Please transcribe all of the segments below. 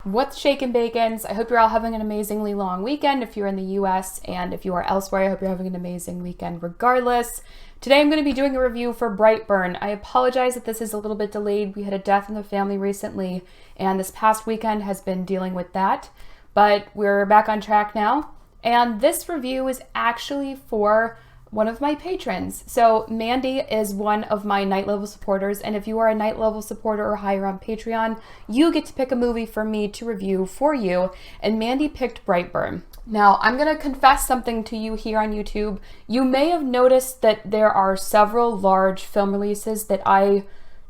What's shakin' bacons? I hope you're all having an amazingly long weekend if you're in the US, and if you are elsewhere, I hope you're having an amazing weekend regardless. Today I'm going to be doing a review for Brightburn. I apologize that this is a little bit delayed. We had a death in the family recently, and this past weekend has been dealing with that, but we're back on track now. And this review is actually for one of my patrons. So Mandy is one of my night level supporters, and if you are a night level supporter or higher on Patreon, you get to pick a movie for me to review for you, and Mandy picked Brightburn. Now, I'm gonna confess something to you here on YouTube. You may have noticed that there are several large film releases that I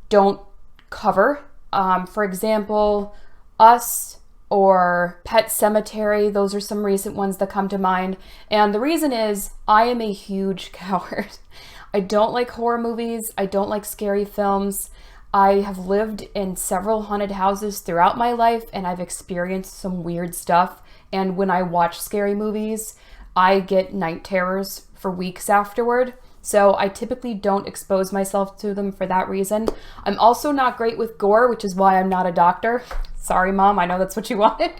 don't cover. For example, Us, or Pet Sematary. Those are some recent ones that come to mind. And the reason is I am a huge coward. I don't like horror movies. I don't like scary films. I have lived in several haunted houses throughout my life, and I've experienced some weird stuff. And when I watch scary movies, I get night terrors for weeks afterward. So I typically don't expose myself to them for that reason. I'm also not great with gore, which is why I'm not a doctor. Sorry, Mom, I know that's what you wanted.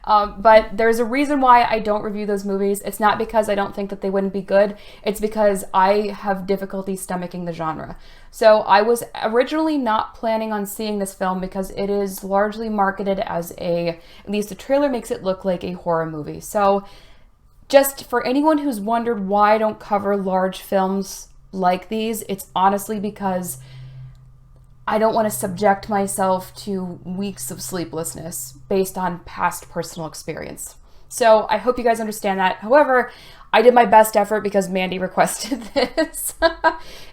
But there's a reason why I don't review those movies. It's not because I don't think that they wouldn't be good. It's because I have difficulty stomaching the genre. So I was originally not planning on seeing this film because it is largely marketed as at least the trailer makes it look like a horror movie. So just for anyone who's wondered why I don't cover large films like these, it's honestly because I don't want to subject myself to weeks of sleeplessness based on past personal experience. So I hope you guys understand that. However, I did my best effort because Mandy requested this.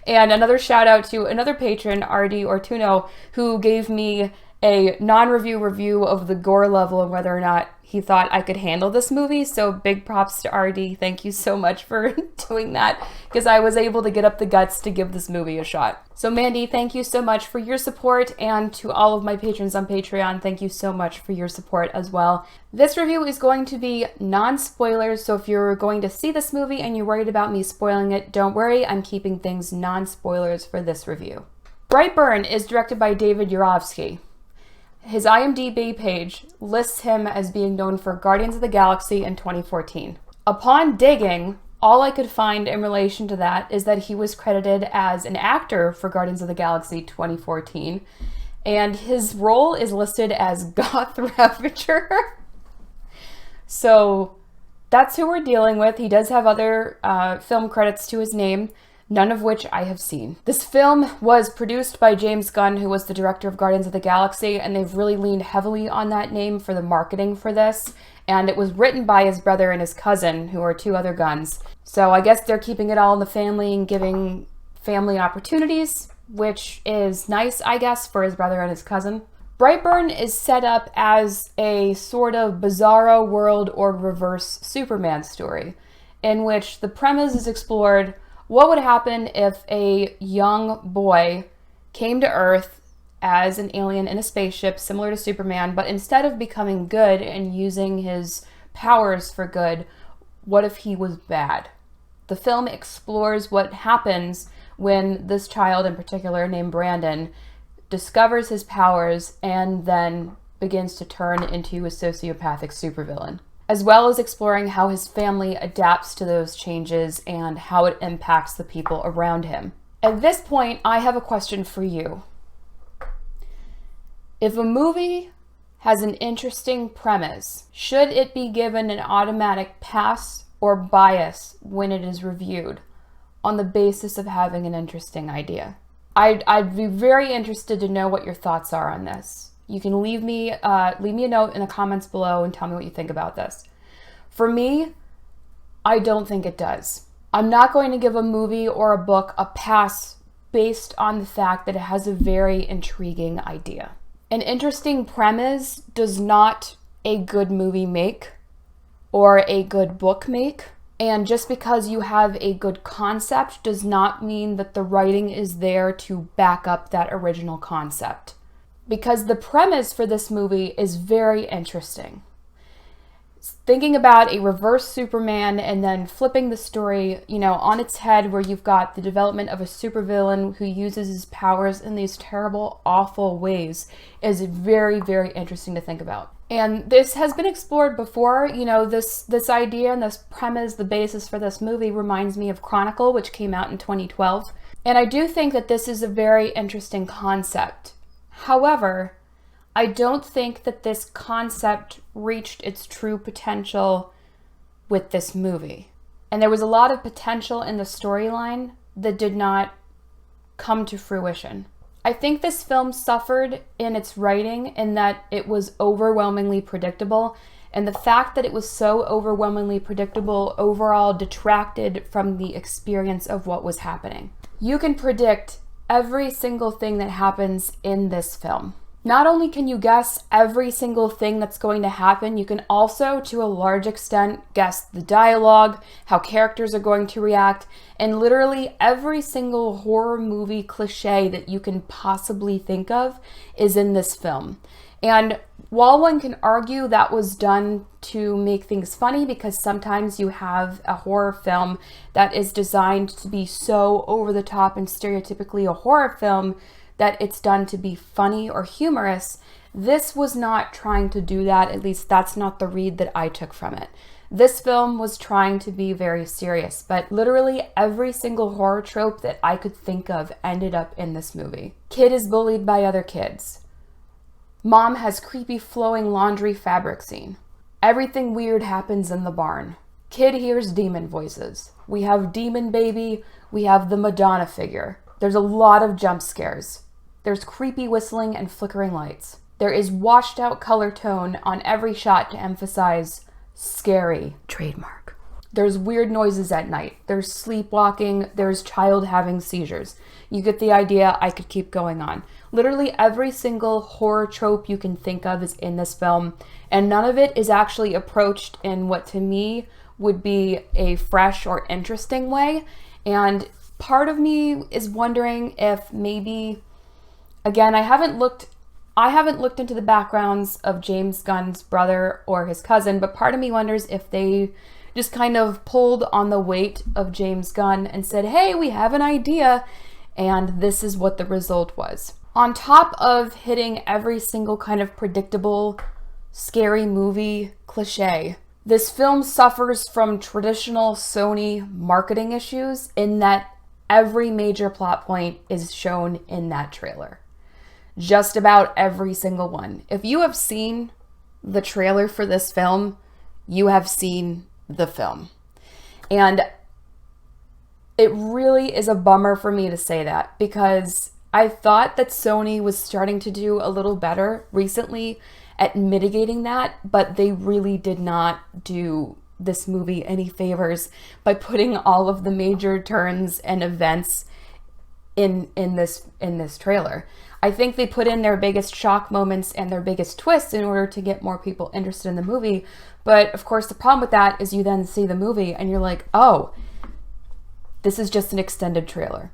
And another shout out to another patron, RD Ortuno, who gave me a non-review review of the gore level and whether or not he thought I could handle this movie. So big props to RD. Thank you so much for doing that, because I was able to get up the guts to give this movie a shot. So Mandy, thank you so much for your support, and to all of my patrons on Patreon, thank you so much for your support as well. This review is going to be non-spoilers, so if you're going to see this movie and you're worried about me spoiling it, don't worry, I'm keeping things non-spoilers for this review. Brightburn is directed by David Yarovsky. His IMDb page lists him as being known for Guardians of the Galaxy in 2014. Upon digging, all I could find in relation to that is that he was credited as an actor for Guardians of the Galaxy 2014, and his role is listed as Goth Ravager. So that's who we're dealing with. He does have other film credits to his name, none of which I have seen. This film was produced by James Gunn, who was the director of Guardians of the Galaxy, and they've really leaned heavily on that name for the marketing for this. And it was written by his brother and his cousin, who are two other Gunns. So I guess they're keeping it all in the family and giving family opportunities, which is nice, I guess, for his brother and his cousin. Brightburn is set up as a sort of bizarro world or reverse Superman story, in which the premise is explored. What would happen if a young boy came to Earth as an alien in a spaceship similar to Superman, but instead of becoming good and using his powers for good, what if he was bad? The film explores what happens when this child in particular, named Brandon, discovers his powers and then begins to turn into a sociopathic supervillain, as well as exploring how his family adapts to those changes and how it impacts the people around him. At this point, I have a question for you. If a movie has an interesting premise, should it be given an automatic pass or bias when it is reviewed on the basis of having an interesting idea? I'd be very interested to know what your thoughts are on this. You can leave me a note in the comments below and tell me what you think about this. For me, I don't think it does. I'm not going to give a movie or a book a pass based on the fact that it has a very intriguing idea. An interesting premise does not a good movie make or a good book make. And just because you have a good concept does not mean that the writing is there to back up that original concept. Because the premise for this movie is very interesting. Thinking about a reverse Superman and then flipping the story, on its head, where you've got the development of a supervillain who uses his powers in these terrible, awful ways, is very, very interesting to think about. And this has been explored before. You know, this idea and this premise, the basis for this movie reminds me of Chronicle, which came out in 2012. And I do think that this is a very interesting concept. However, I don't think that this concept reached its true potential with this movie. And there was a lot of potential in the storyline that did not come to fruition. I think this film suffered in its writing in that it was overwhelmingly predictable, and the fact that it was so overwhelmingly predictable overall detracted from the experience of what was happening. You can predict every single thing that happens in this film. Not only can you guess every single thing that's going to happen, you can also, to a large extent, guess the dialogue, how characters are going to react, and literally every single horror movie cliche that you can possibly think of is in this film. And while one can argue that was done to make things funny, because sometimes you have a horror film that is designed to be so over the top and stereotypically a horror film that it's done to be funny or humorous, this was not trying to do that. At least that's not the read that I took from it. This film was trying to be very serious, but literally every single horror trope that I could think of ended up in this movie. Kid is bullied by other kids. Mom has creepy flowing laundry fabric scene. Everything weird happens in the barn. Kid hears demon voices. We have demon baby. We have the Madonna figure. There's a lot of jump scares. There's creepy whistling and flickering lights. There is washed out color tone on every shot to emphasize scary, trademark. There's weird noises at night. There's sleepwalking. There's child having seizures. You get the idea. I could keep going on. Literally every single horror trope you can think of is in this film, and none of it is actually approached in what to me would be a fresh or interesting way. And part of me is wondering if maybe, again, I haven't looked into the backgrounds of James Gunn's brother or his cousin, but part of me wonders if they just kind of pulled on the weight of James Gunn and said, hey, we have an idea, and this is what the result was. On top of hitting every single kind of predictable, scary movie cliche, this film suffers from traditional Sony marketing issues in that every major plot point is shown in that trailer. Just about every single one. If you have seen the trailer for this film, you have seen the film. And it really is a bummer for me to say that, because I thought that Sony was starting to do a little better recently at mitigating that, but they really did not do this movie any favors by putting all of the major turns and events in this trailer. I think they put in their biggest shock moments and their biggest twists in order to get more people interested in the movie. But of course, the problem with that is you then see the movie and you're like, oh, this is just an extended trailer.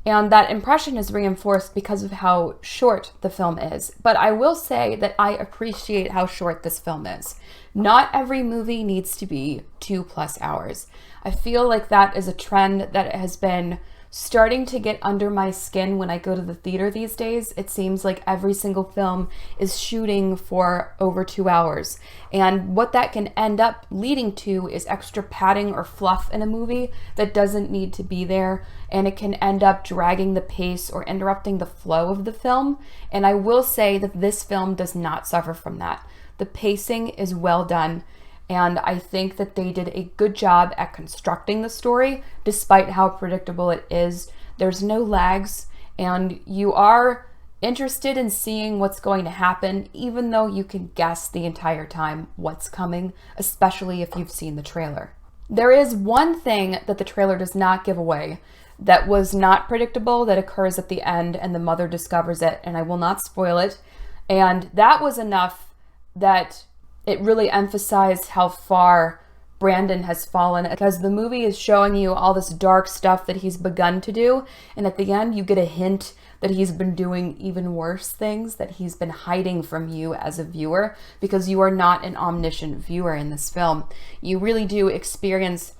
And that impression is reinforced because of how short the film is. But I will say that I appreciate how short this film is. Not every movie needs to be 2+ hours. I feel like that is a trend that has been starting to get under my skin when I go to the theater these days. It seems like every single film is shooting for over 2 hours. And what that can end up leading to is extra padding or fluff in a movie that doesn't need to be there. And it can end up dragging the pace or interrupting the flow of the film. And I will say that this film does not suffer from that. The pacing is well done. And I think that they did a good job at constructing the story, despite how predictable it is. There's no lags, and you are interested in seeing what's going to happen, even though you can guess the entire time what's coming, especially if you've seen the trailer. There is one thing that the trailer does not give away that was not predictable, that occurs at the end, and the mother discovers it, and I will not spoil it. And that was enough that it really emphasized how far Brandon has fallen, because the movie is showing you all this dark stuff that he's begun to do, and at the end you get a hint that he's been doing even worse things that he's been hiding from you as a viewer, because you are not an omniscient viewer in this film. You really do experience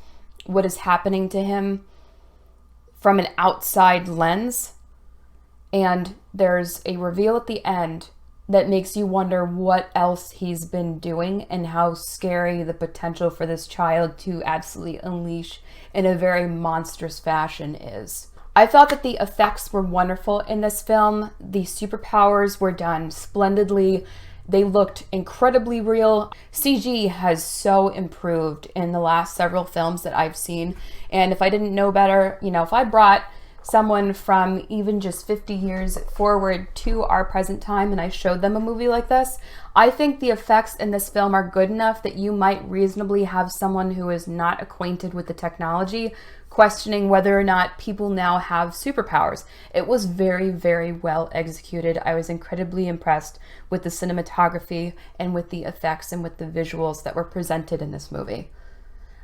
what is happening to him from an outside lens, and there's a reveal at the end that makes you wonder what else he's been doing and how scary the potential for this child to absolutely unleash in a very monstrous fashion is. I thought that the effects were wonderful in this film. The superpowers were done splendidly. They looked incredibly real. CG has so improved in the last several films that I've seen. And if I didn't know better, if I brought someone from even just 50 years forward to our present time and I showed them a movie like this, I think the effects in this film are good enough that you might reasonably have someone who is not acquainted with the technology questioning whether or not people now have superpowers. It was very, very well executed. I was incredibly impressed with the cinematography and with the effects and with the visuals that were presented in this movie.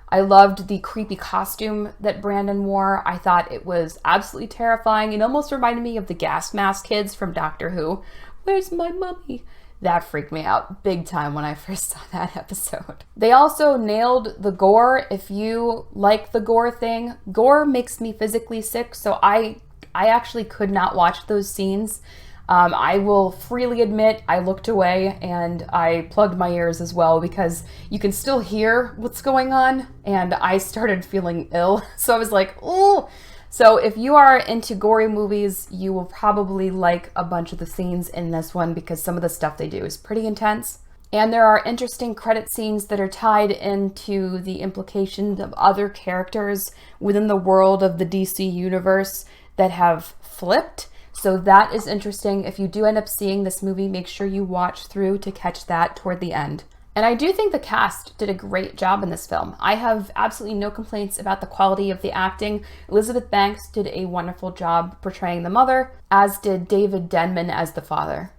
I loved the creepy costume that Brandon wore. I thought it was absolutely terrifying. It almost reminded me of the gas mask kids from Doctor Who. Where's my mummy? That freaked me out big time when I first saw that episode. They also nailed the gore. If you like the gore thing, gore makes me physically sick, so I actually could not watch those scenes. I will freely admit I looked away and I plugged my ears as well because you can still hear what's going on and I started feeling ill. So I was like, ooh. So if you are into gory movies, you will probably like a bunch of the scenes in this one because some of the stuff they do is pretty intense. And there are interesting credit scenes that are tied into the implications of other characters within the world of the DC universe that have flipped. So that is interesting. If you do end up seeing this movie, make sure you watch through to catch that toward the end. And I do think the cast did a great job in this film. I have absolutely no complaints about the quality of the acting. Elizabeth Banks did a wonderful job portraying the mother, as did David Denman as the father.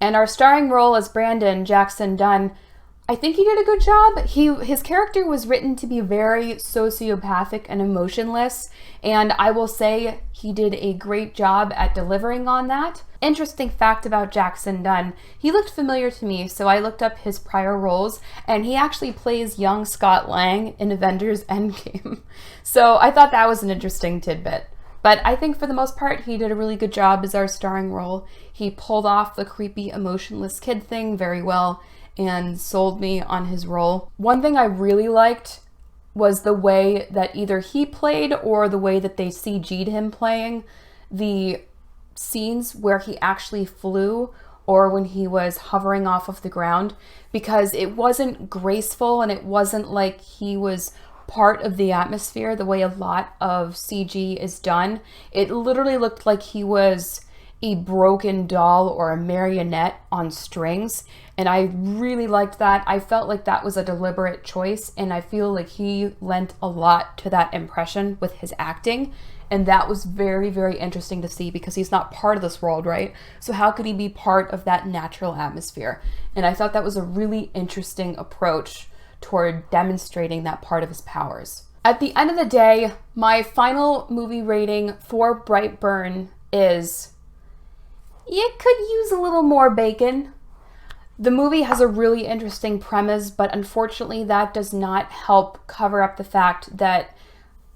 And our starring role as Brandon, Jackson Dunn, I think he did a good job. His character was written to be very sociopathic and emotionless, and I will say he did a great job at delivering on that. Interesting fact about Jackson Dunn, he looked familiar to me, so I looked up his prior roles, and he actually plays young Scott Lang in Avengers Endgame. So I thought that was an interesting tidbit. But I think for the most part, he did a really good job as our starring role. He pulled off the creepy, emotionless kid thing very well and sold me on his role. One thing I really liked was the way that either he played or the way that they CG'd him playing the scenes where he actually flew or when he was hovering off of the ground, because it wasn't graceful and it wasn't like he was part of the atmosphere the way a lot of CG is done. It literally looked like he was a broken doll or a marionette on strings, and I really liked that. I felt like that was a deliberate choice, and I feel like he lent a lot to that impression with his acting, and that was very, very interesting to see because he's not part of this world, right? So how could he be part of that natural atmosphere? And I thought that was a really interesting approach toward demonstrating that part of his powers. At the end of the day, my final movie rating for Brightburn is, it could use a little more bacon. The movie has a really interesting premise, but unfortunately that does not help cover up the fact that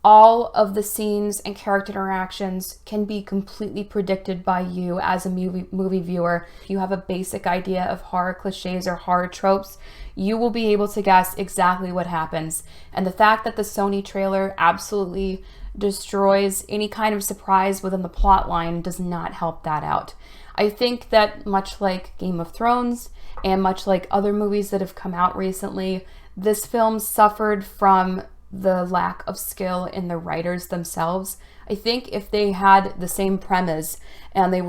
all of the scenes and character interactions can be completely predicted by you as a movie viewer. If you have a basic idea of horror cliches or horror tropes, you will be able to guess exactly what happens. And the fact that the Sony trailer absolutely destroys any kind of surprise within the plot line does not help that out. I think that much like Game of Thrones and much like other movies that have come out recently, this film suffered from the lack of skill in the writers themselves. I think if they had the same premise and it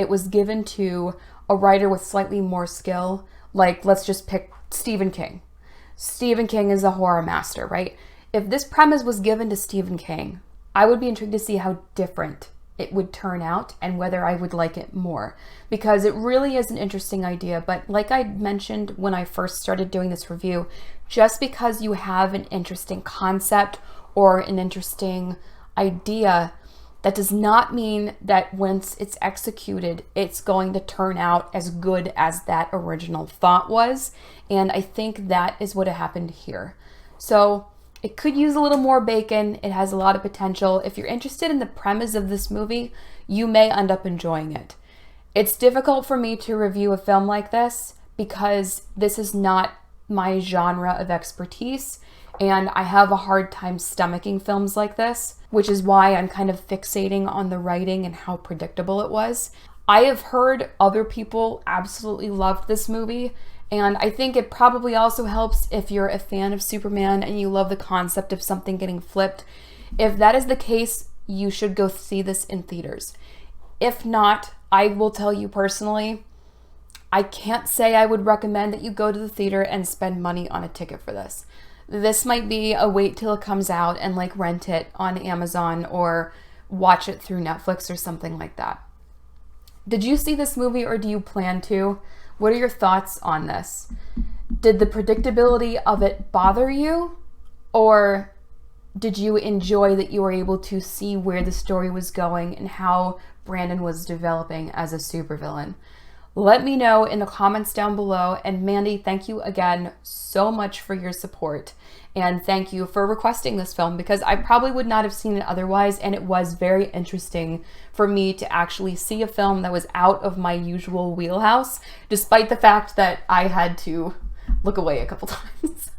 was given to a writer with slightly more skill, like let's just pick Stephen King. Stephen King is a horror master, right? If this premise was given to Stephen King, I would be intrigued to see how different it would turn out and whether I would like it more, because it really is an interesting idea. But like I mentioned when I first started doing this review, just because you have an interesting concept or an interesting idea, that does not mean that once it's executed, it's going to turn out as good as that original thought was. And I think that is what happened here. So it could use a little more bacon. It has a lot of potential. If you're interested in the premise of this movie, you may end up enjoying it. It's difficult for me to review a film like this because this is not my genre of expertise, and I have a hard time stomaching films like this, which is why I'm kind of fixating on the writing and how predictable it was. I have heard other people absolutely loved this movie, and I think it probably also helps if you're a fan of Superman and you love the concept of something getting flipped. If that is the case, you should go see this in theaters. If not, I will tell you personally, I can't say I would recommend that you go to the theater and spend money on a ticket for this. This might be a wait till it comes out and like rent it on Amazon or watch it through Netflix or something like that. Did you see this movie or do you plan to? What are your thoughts on this? Did the predictability of it bother you? Or did you enjoy that you were able to see where the story was going and how Brandon was developing as a supervillain? Let me know in the comments down below. And Mandy, thank you again so much for your support. And thank you for requesting this film because I probably would not have seen it otherwise. And it was very interesting for me to actually see a film that was out of my usual wheelhouse, despite the fact that I had to look away a couple times.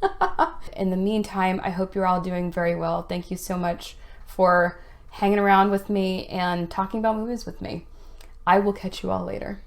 In the meantime, I hope you're all doing very well. Thank you so much for hanging around with me and talking about movies with me. I will catch you all later.